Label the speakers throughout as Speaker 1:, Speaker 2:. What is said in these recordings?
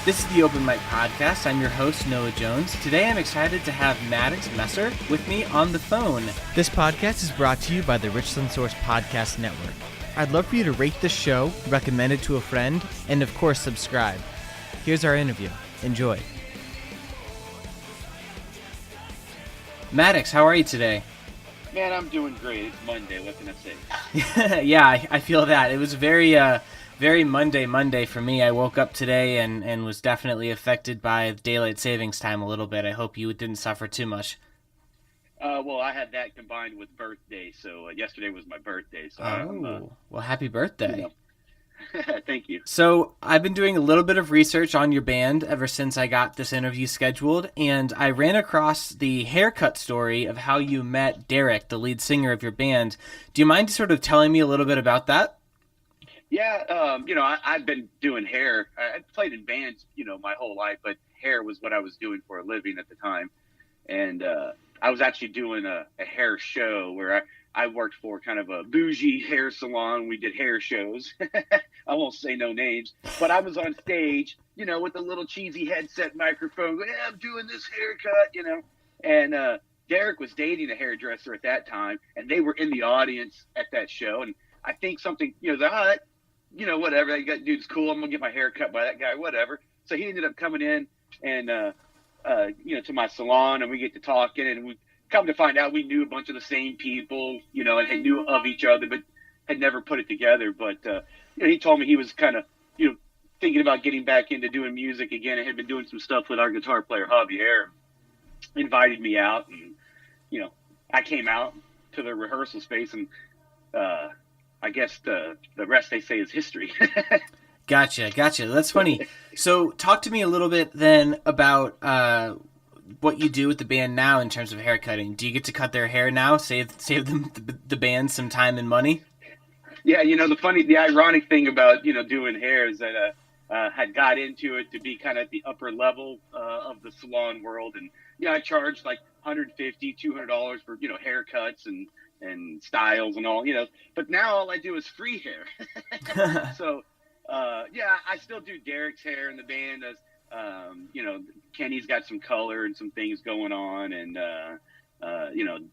Speaker 1: This is the Open Mic Podcast. I'm your host, Noah Jones. Today I'm excited to have Maddox Messer with me on the phone. This podcast is brought to you by the Richland Source Podcast Network. I'd love for you to rate this show, recommend it to a friend, and of course subscribe. Here's our interview. Enjoy. Maddox, how are you today?
Speaker 2: Man, I'm doing great. It's Monday. What can I say?
Speaker 1: Yeah, I feel that. It was very Monday for me. I woke up today and was definitely affected by daylight savings time a little bit. I hope you didn't suffer too much.
Speaker 2: Well, I had that combined with birthday, so yesterday was my birthday. So
Speaker 1: well, happy birthday.
Speaker 2: Thank you.
Speaker 1: So I've been doing a little bit of research on your band ever since I got this interview scheduled, and I ran across the haircut story of how you met Derrick, the lead singer of your band. Do you mind sort of telling me a little bit about that?
Speaker 2: Yeah, I've been doing hair. I played in bands, my whole life, but hair was what I was doing for a living at the time. And I was actually doing a hair show where I worked for kind of a bougie hair salon. We did hair shows. I won't say no names, but I was on stage, with a little cheesy headset microphone. Going, I'm doing this haircut, And Derrick was dating a hairdresser at that time, and they were in the audience at that show. And I think something, whatever. That dude's cool. I'm gonna get my hair cut by that guy, whatever. So he ended up coming in and, to my salon, and we get to talking, and we come to find out we knew a bunch of the same people, and had knew of each other, but had never put it together. But, he told me he was kind of, thinking about getting back into doing music again. I had been doing some stuff with our guitar player, Javier, invited me out, and, I came out to the rehearsal space, and, I guess the rest, they say, is history.
Speaker 1: Gotcha. That's funny. So talk to me a little bit then about what you do with the band now in terms of haircutting. Do you get to cut their hair now, save them the band some time and money?
Speaker 2: Yeah, the ironic thing about, doing hair is that had got into it to be kind of at the upper level of the salon world. And, I charged like $150, $200 for, haircuts and styles and all, but now all I do is free hair. So, I still do Derrick's hair in the band as, Kenny's got some color and some things going on, and,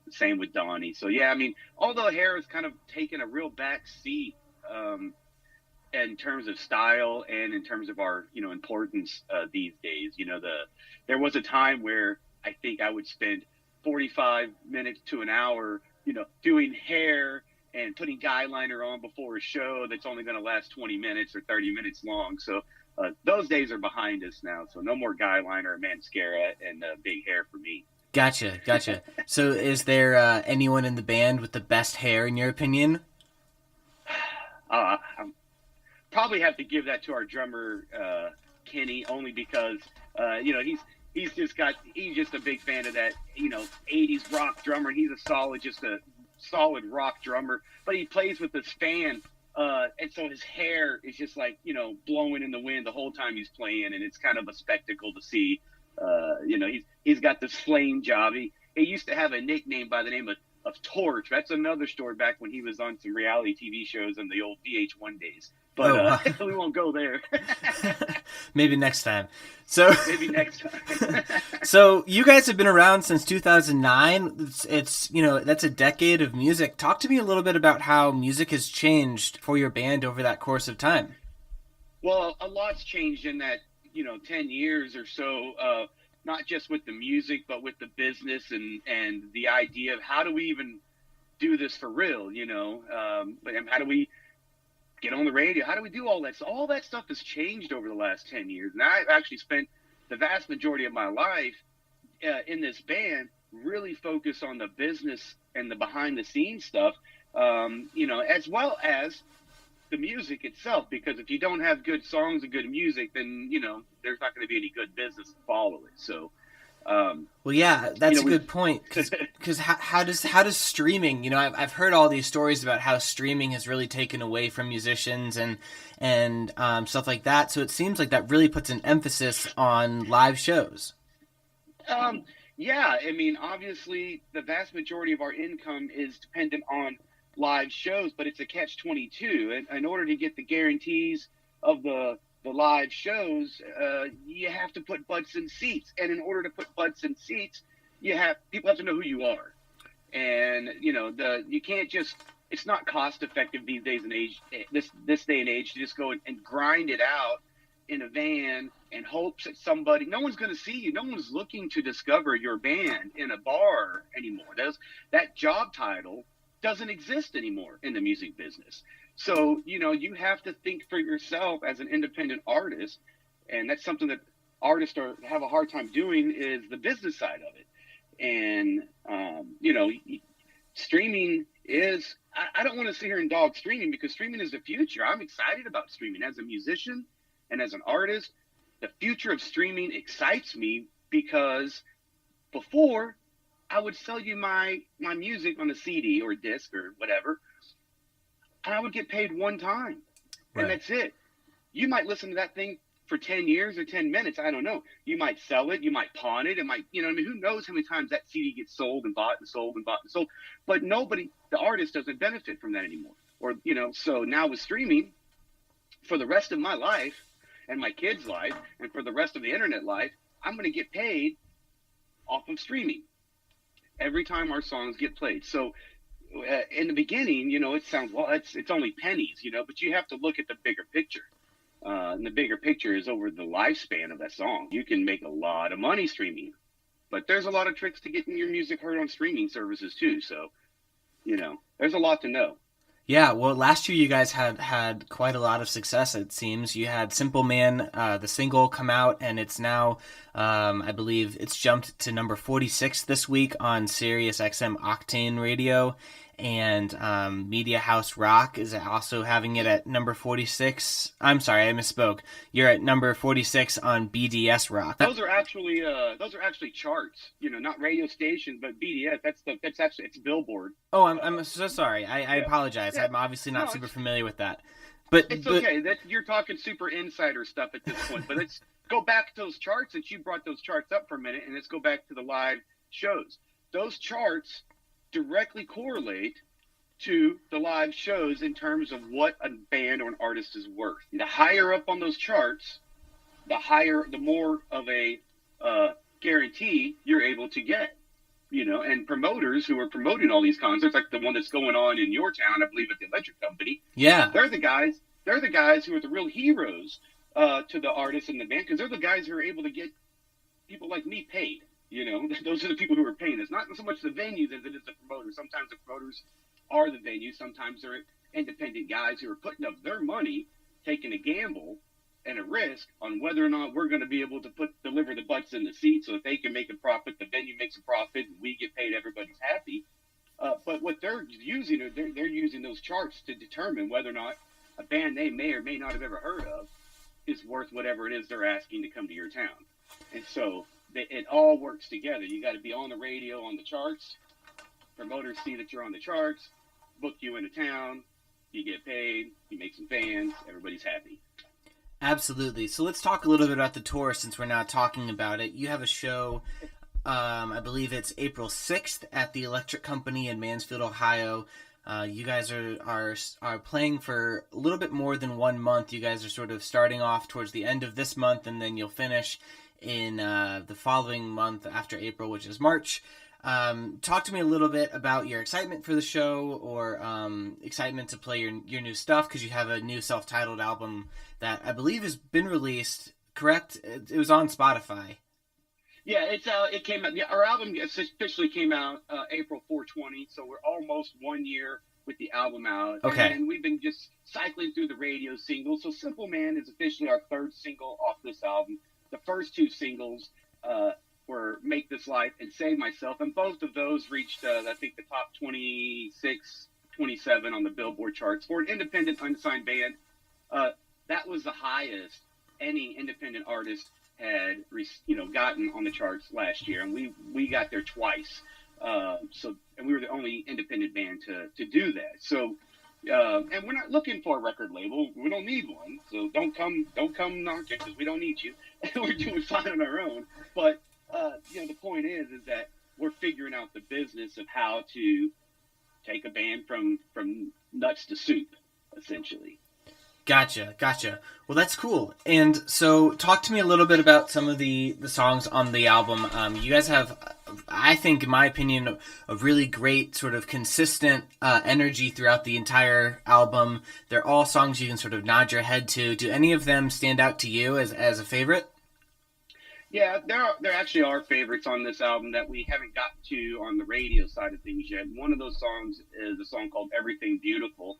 Speaker 2: same with Donnie. So, although hair has kind of taken a real back seat, in terms of style and in terms of our, importance, these days, there was a time where I think I would spend 45 minutes to an hour, doing hair and putting guy liner on before a show that's only going to last 20 minutes or 30 minutes long. So those days are behind us now. So no more guy liner or mascara and big hair for me.
Speaker 1: Gotcha. So is there anyone in the band with the best hair in your opinion?
Speaker 2: I probably have to give that to our drummer, Kenny, only because, he's just a big fan of that, 80s rock drummer. He's just a solid rock drummer, but he plays with this fan. And so his hair is just like, blowing in the wind the whole time he's playing. And it's kind of a spectacle to see. He's got this flame job. He used to have a nickname by the name of Torch. That's another story back when he was on some reality TV shows in the old VH1 days. But we won't go there.
Speaker 1: Maybe next time. So
Speaker 2: maybe next time.
Speaker 1: So you guys have been around since 2009. It's that's a decade of music. Talk to me a little bit about how music has changed for your band over that course of time.
Speaker 2: Well, a lot's changed in that 10 years or so. Not just with the music, but with the business and the idea of how do we even do this for real? But how do we get on the radio? How do we do all that? So all that stuff has changed over the last 10 years. And I've actually spent the vast majority of my life in this band really focused on the business and the behind the scenes stuff, as well as the music itself, because if you don't have good songs and good music, then, there's not going to be any good business to follow it. So,
Speaker 1: well, yeah, that's a good point. Because how does streaming? I've heard all these stories about how streaming has really taken away from musicians and stuff like that. So it seems like that really puts an emphasis on live shows.
Speaker 2: Yeah, obviously the vast majority of our income is dependent on live shows, but it's a catch-22. In order to get the guarantees of the the live shows, you have to put butts in seats. And in order to put butts in seats, people have to know who you are. And, you can't just, it's not cost effective these days and age, this day and age, to just go and grind it out in a van and hopes that no one's going to see you. No one's looking to discover your band in a bar anymore. That job title doesn't exist anymore in the music business. So, you have to think for yourself as an independent artist. And that's something that artists have a hard time doing, is the business side of it. And, streaming is, I don't want to sit here and dog streaming, because streaming is the future. I'm excited about streaming as a musician and as an artist. The future of streaming excites me, because before, I would sell you my music on a CD or disc or whatever, and I would get paid one time. Right. And that's it. You might listen to that thing for 10 years or 10 minutes. I don't know. You might sell it. You might pawn it. It might, who knows how many times that CD gets sold and bought and sold and bought and sold. But the artist doesn't benefit from that anymore. Or, so now with streaming, for the rest of my life and my kids' life and for the rest of the internet life, I'm going to get paid off of streaming every time our songs get played. So in the beginning, it sounds, well, it's only pennies, but you have to look at the bigger picture. And the bigger picture is over the lifespan of that song. You can make a lot of money streaming, but there's a lot of tricks to getting your music heard on streaming services too. So, there's a lot to know.
Speaker 1: Yeah, well, last year you guys had quite a lot of success, it seems. You had Simple Man, the single, come out, and it's now, I believe, it's jumped to number 46 this week on Sirius XM Octane Radio, and Media House Rock is also having it at number 46. I'm sorry, I misspoke. You're at number 46 on BDS Rock.
Speaker 2: Those are actually charts. Not radio stations, but BDS. That's actually, it's Billboard.
Speaker 1: Oh, I'm so sorry. I apologize. Yeah. I'm obviously not super familiar with that. But
Speaker 2: it's okay. You're talking super insider stuff at this point. But let's go back to those charts, since you brought those charts up for a minute, and let's go back to the live shows. Those charts directly correlate to the live shows in terms of what a band or an artist is worth. The higher up on those charts, the more of a guarantee you're able to get. And promoters who are promoting all these concerts, like the one that's going on in your town, I believe at the Electric Company.
Speaker 1: Yeah,
Speaker 2: they're the guys who are the real heroes to the artists in the band, because they're the guys who are able to get people like me paid. Those are the people who are paying us. Not so much the venues as it is the promoters. Sometimes the promoters are the venues. Sometimes they're independent guys who are putting up their money, taking a gamble and a risk on whether or not we're going to be able to deliver the butts in the seat so that they can make a profit, the venue makes a profit, and we get paid, everybody's happy. But what they're using, they're using those charts to determine whether or not a band they may or may not have ever heard of is worth whatever it is they're asking to come to your town. And so it all works together. You got to be on the radio, on the charts. Promoters see that you're on the charts, book you into town, you get paid, you make some fans, everybody's happy.
Speaker 1: Absolutely. So let's talk a little bit about the tour, since we're now talking about it. You have a show, I believe it's April 6th at the Electric Company in Mansfield, Ohio. You guys are playing for a little bit more than 1 month. You guys are sort of starting off towards the end of this month, and then you'll finish in the following month after April, which is March. Talk to me a little bit about your excitement for the show, or excitement to play your new stuff, because you have a new self-titled album that I believe has been released, correct? It was on Spotify.
Speaker 2: Yeah, it came out. Yeah, our album officially came out April 4/20, so we're almost 1 year with the album out.
Speaker 1: Okay.
Speaker 2: And we've been just cycling through the radio singles. So Simple Man is officially our third single off this album. The first two singles were Make This Life and Save Myself, and both of those reached, I think, the top 26, 27 on the Billboard charts. For an independent, unsigned band, that was the highest any independent artist had, gotten on the charts last year, and we got there twice. And we were the only independent band to do that. So, and we're not looking for a record label. We don't need one. So don't come knocking, because we don't need you. We're doing fine on our own. But the point is that we're figuring out the business of how to take a band from nuts to soup, essentially.
Speaker 1: Gotcha. Well, that's cool. And so, talk to me a little bit about some of the songs on the album. You guys have, I think, in my opinion, a really great sort of consistent energy throughout the entire album. They're all songs you can sort of nod your head to. Do any of them stand out to you as a favorite?
Speaker 2: Yeah, there actually are favorites on this album that we haven't gotten to on the radio side of things yet. One of those songs is a song called "Everything Beautiful."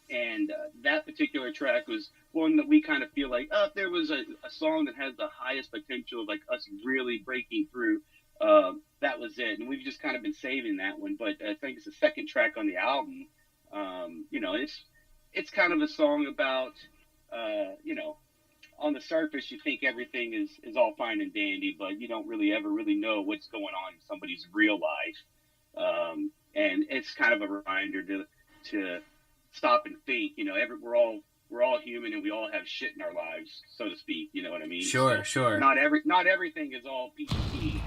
Speaker 2: And that particular track was one that we kind of feel like, if there was a song that has the highest potential of like us really breaking through, that was it. And we've just kind of been saving that one. But I think it's the second track on the album. It's kind of a song about, on the surface, you think everything is all fine and dandy, but you don't really ever really know what's going on in somebody's real life. And it's kind of a reminder to stop and think. We're all human, and we all have shit in our lives, so to speak. You know what I mean?
Speaker 1: Sure.
Speaker 2: Not everything is all peachy.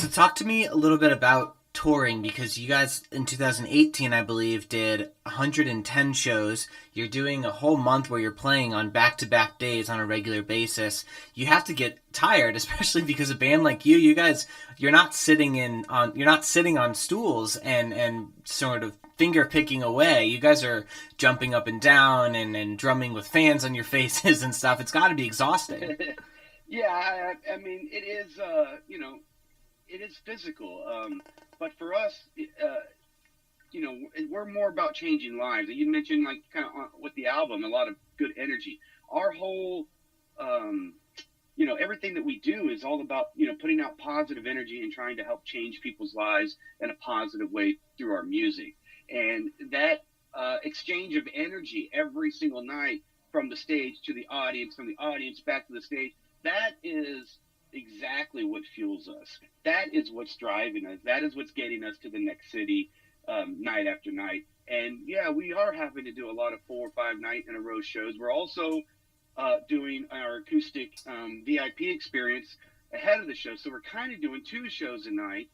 Speaker 1: So talk to me a little bit about touring, because you guys in 2018, I believe, did 110 shows. You're doing a whole month where you're playing on back-to-back days on a regular basis. You have to get tired, especially because a band like you guys, you're not sitting on stools and sort of finger picking away. You guys are jumping up and down and drumming with fans on your faces and stuff. It's got to be exhausting.
Speaker 2: Yeah, I mean, it is, it is physical. But for us, we're more about changing lives. And you mentioned, like, kind of with the album, a lot of good energy. Our whole, everything that we do is all about, putting out positive energy and trying to help change people's lives in a positive way through our music. And that exchange of energy every single night, from the stage to the audience, from the audience back to the stage, that is exactly what fuels us. That is what's driving us. That is what's getting us to the next city, night after night. And yeah, we are having to do a lot of 4 or 5 night in a row shows. We're also doing our acoustic VIP experience ahead of the show. So we're kind of doing 2 shows a night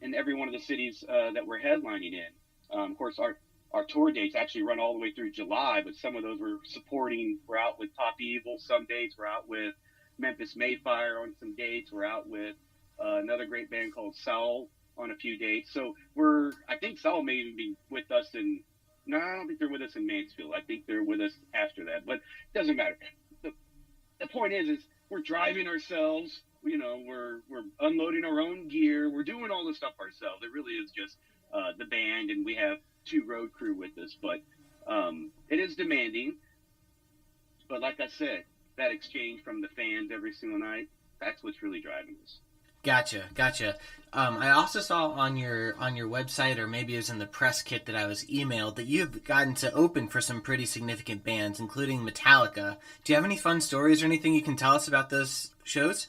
Speaker 2: in every one of the cities that we're headlining in. Of course, our tour dates actually run all the way through July, but some of those we're supporting. We're out with Top Evil some dates. We're out with Memphis Mayfire on some dates. We're out with another great band called Soul on a few dates. So I think Soul may even be with us no, I don't think they're with us in Mansfield. I think they're with us after that, but it doesn't matter. The point is we're driving ourselves. We're unloading our own gear. We're doing all this stuff ourselves. It really is just the band, and we have 2 road crew with us, but it is demanding. But like I said, that exchange from the fans every single night, that's what's really driving us.
Speaker 1: Gotcha. I also saw on your website, or maybe it was in the press kit that I was emailed, that you've gotten to open for some pretty significant bands, including Metallica. Do you have any fun stories or anything you can tell us about those shows?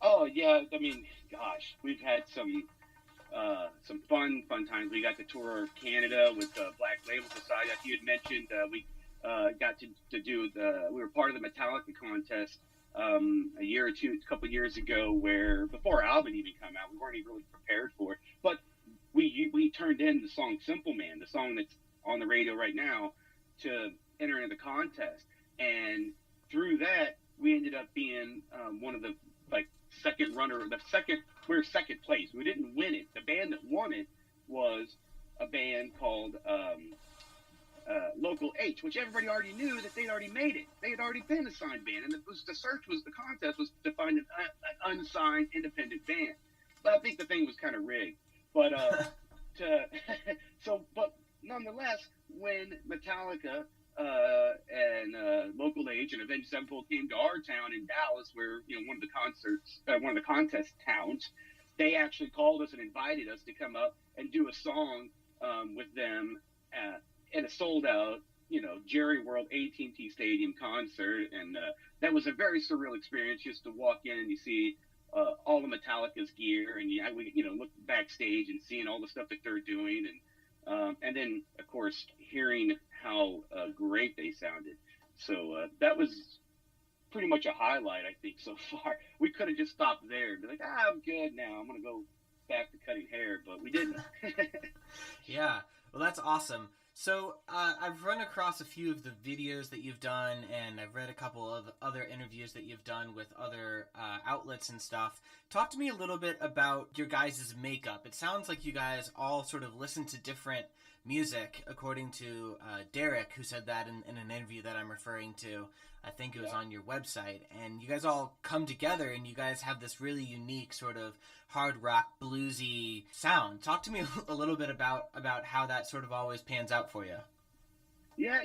Speaker 2: Oh yeah, I mean, gosh, we've had some fun times. We got to tour Canada with the Black Label Society. Like you had mentioned, we got to do we were part of the Metallica contest a couple years ago, where before our album even come out, we weren't even really prepared for it. But we turned in the song Simple Man, the song that's on the radio right now, to enter into the contest. And through that, we ended up being one of the, like, we were second place. We didn't win it. The band that won it was a band called Local H, which everybody already knew that they'd already made it. They had already been a signed band, and the contest was to find an unsigned independent band. But I think the thing was kind of rigged. But but nonetheless, when Metallica and Local Age and Avenged Sevenfold came to our town in Dallas, where one of the contest towns, they actually called us and invited us to come up and do a song with them in a sold out, Jerry World AT&T Stadium concert. And that was a very surreal experience, just to walk in and you see all of Metallica's gear, and we look backstage and seeing all the stuff that they're doing, and then of course hearing how great they sounded. So that was pretty much a highlight, I think, so far. We could have just stopped there and be like, I'm good now, I'm gonna go back to cutting hair, but we didn't.
Speaker 1: Yeah, well, that's awesome. So I've run across a few of the videos that you've done, and I've read a couple of other interviews that you've done with other outlets and stuff. Talk to me a little bit about your guys' makeup. It sounds like you guys all sort of listen to different music, according to Derrick, who said that in an interview that I'm referring to. I think it was on your website, and you guys all come together and you guys have this really unique sort of hard rock bluesy sound. Talk to me a little bit about how that sort of always pans out for you.
Speaker 2: Yeah,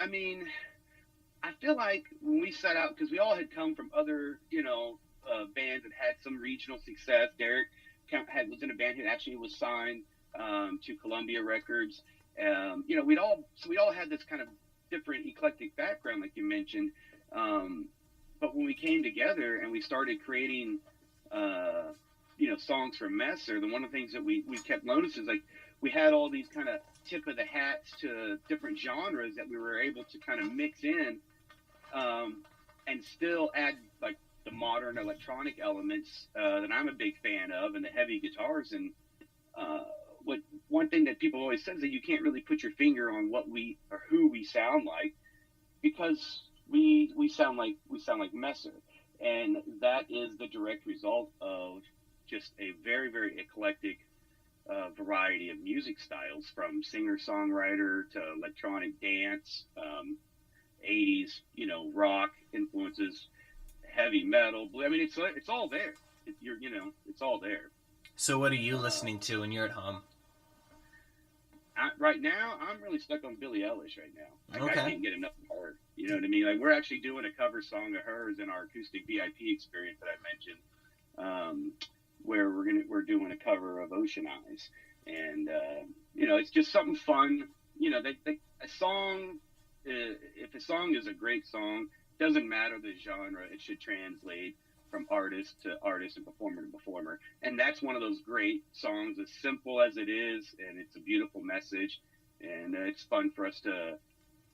Speaker 2: I mean, I feel like when we set out, because we all had come from other, bands that had some regional success. Derrick was in a band who actually was signed to Columbia Records. We all had this kind of different eclectic background, like you mentioned. But when we came together and we started creating, songs for Messer, one of the things that we kept noticing is, like, we had all these kind of tip of the hats to different genres that we were able to kind of mix in, and still add, like, the modern electronic elements that I'm a big fan of, and the heavy guitars. And what one thing that people always says that you can't really put your finger on what we or who we sound like because we sound like Messer, and that is the direct result of just a very very eclectic variety of music styles, from singer songwriter to electronic dance, 80s, rock influences, heavy metal. I mean, it's all there. It's all there.
Speaker 1: So what are you
Speaker 2: Uh,
Speaker 1: listening to when you're at home?
Speaker 2: right now, I'm really stuck on Billie Eilish right now. I
Speaker 1: Okay.
Speaker 2: can't get enough of her. You know what I mean? Like, we're actually doing a cover song of hers in our acoustic VIP experience that I mentioned, where we're doing a cover of Ocean Eyes, and it's just something fun. A song, if a song is a great song, doesn't matter the genre, it should translate from artist to artist and performer to performer. And that's one of those great songs, as simple as it is, and it's a beautiful message, and it's fun for us to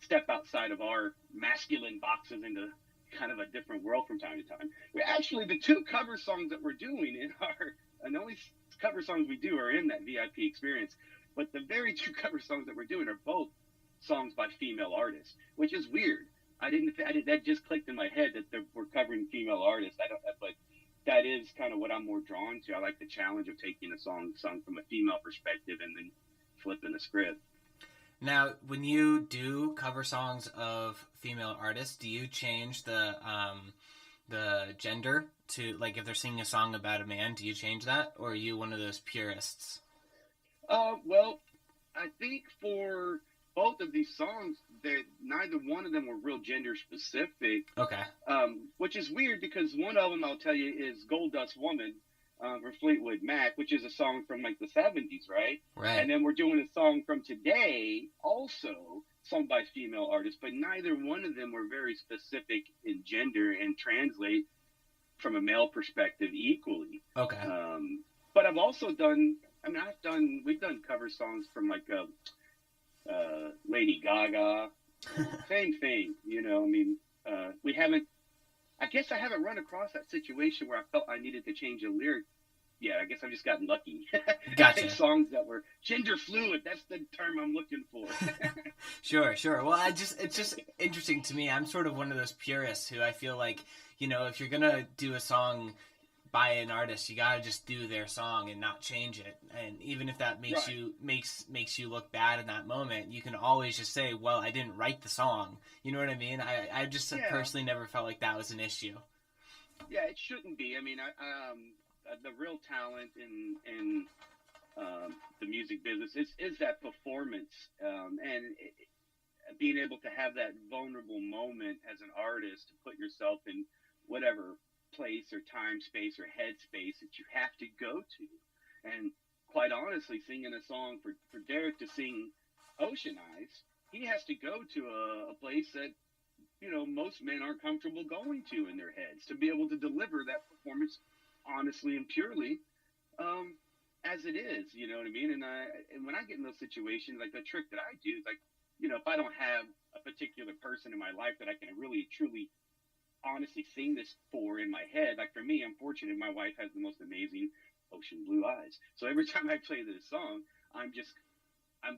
Speaker 2: step outside of our masculine boxes into kind of a different world from time to time. We actually, the two cover songs that we're doing and the only cover songs we do are in that VIP experience, but the very two cover songs that we're doing are both songs by female artists, which is weird. That just clicked in my head that we're covering female artists. I don't, but that is kind of what I'm more drawn to. I like the challenge of taking a song sung from a female perspective and then flipping the script.
Speaker 1: Now, when you do cover songs of female artists, do you change the gender to, like, if they're singing a song about a man, do you change that, or are you one of those purists?
Speaker 2: Well, I think for both of these songs, that neither one of them were real gender specific,
Speaker 1: Okay.
Speaker 2: which is weird because one of them, I'll tell you, is Gold Dust Woman for Fleetwood Mac, which is a song from like the 70s, right?
Speaker 1: Right.
Speaker 2: And then we're doing a song from today, also sung by female artists, but neither one of them were very specific in gender and translate from a male perspective equally.
Speaker 1: Okay.
Speaker 2: But I've also done, I mean, we've done cover songs from like Lady Gaga, same thing, I mean, we haven't, I guess I haven't run across that situation where I felt I needed to change a lyric. Yeah, I guess I've just gotten lucky. I think
Speaker 1: Gotcha.
Speaker 2: songs that were gender fluid, that's the term I'm looking for.
Speaker 1: Sure. Well, it's just interesting to me. I'm sort of one of those purists who I feel like, if you're gonna do a song by an artist, you gotta just do their song and not change it. And even if that makes
Speaker 2: Right.
Speaker 1: you makes you look bad in that moment, you can always just say, "Well, I didn't write the song." You know what I mean? I just
Speaker 2: Yeah.
Speaker 1: personally never felt like that was an issue.
Speaker 2: Yeah, it shouldn't be. I mean, the real talent in the music business is that performance, and being able to have that vulnerable moment as an artist to put yourself in whatever place or time space or headspace that you have to go to. And quite honestly, singing a song for Derrick to sing Ocean Eyes, he has to go to a place that most men aren't comfortable going to in their heads to be able to deliver that performance honestly and purely, um, as it is. You know what I mean? And when I get in those situations, like the trick that I do is like, if I don't have a particular person in my life that I can really truly honestly sing this for in my head, like for me, I'm fortunate. My wife has the most amazing ocean blue eyes. So every time I play this song, I'm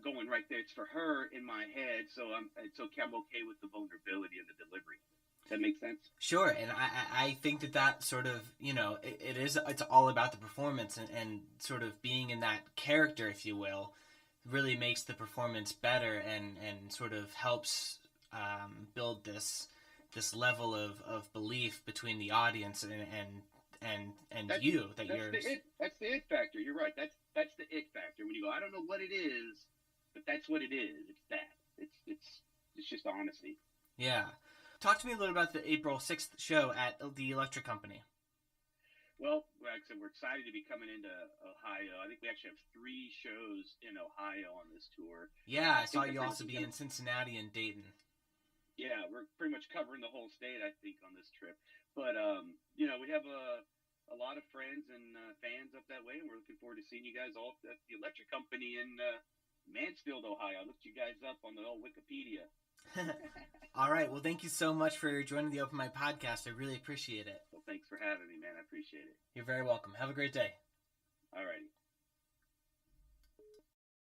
Speaker 2: going right there. It's for her in my head, so I'm okay with the vulnerability and the delivery. Does that make sense?
Speaker 1: Sure, and I think that sort of, it's all about the performance and sort of being in that character, if you will, really makes the performance better and sort of helps build this level of belief between the audience and
Speaker 2: That's
Speaker 1: you that
Speaker 2: that's
Speaker 1: you're.
Speaker 2: the it. That's the it factor. You're right. That's the it factor. When you go, I don't know what it is, but that's what it is. It's that. It's just honesty.
Speaker 1: Yeah. Talk to me a little about the April 6th show at the Electric Company.
Speaker 2: Well, like I said, we're excited to be coming into Ohio. I think we actually have 3 shows in Ohio on this tour.
Speaker 1: Yeah,
Speaker 2: I
Speaker 1: I saw
Speaker 2: think they're
Speaker 1: you
Speaker 2: pretty much
Speaker 1: also be
Speaker 2: gonna.
Speaker 1: in Cincinnati and Dayton.
Speaker 2: Yeah, we're pretty much covering the whole state, I think, on this trip. But we have a lot of friends and fans up that way, and we're looking forward to seeing you guys all at the Electric Company in Mansfield, Ohio. I looked you guys up on the old Wikipedia.
Speaker 1: All right. Well, thank you so much for joining the Open Mic podcast. I really appreciate it.
Speaker 2: Well, thanks for having me, man. I appreciate it.
Speaker 1: You're very welcome. Have a great day.
Speaker 2: All righty.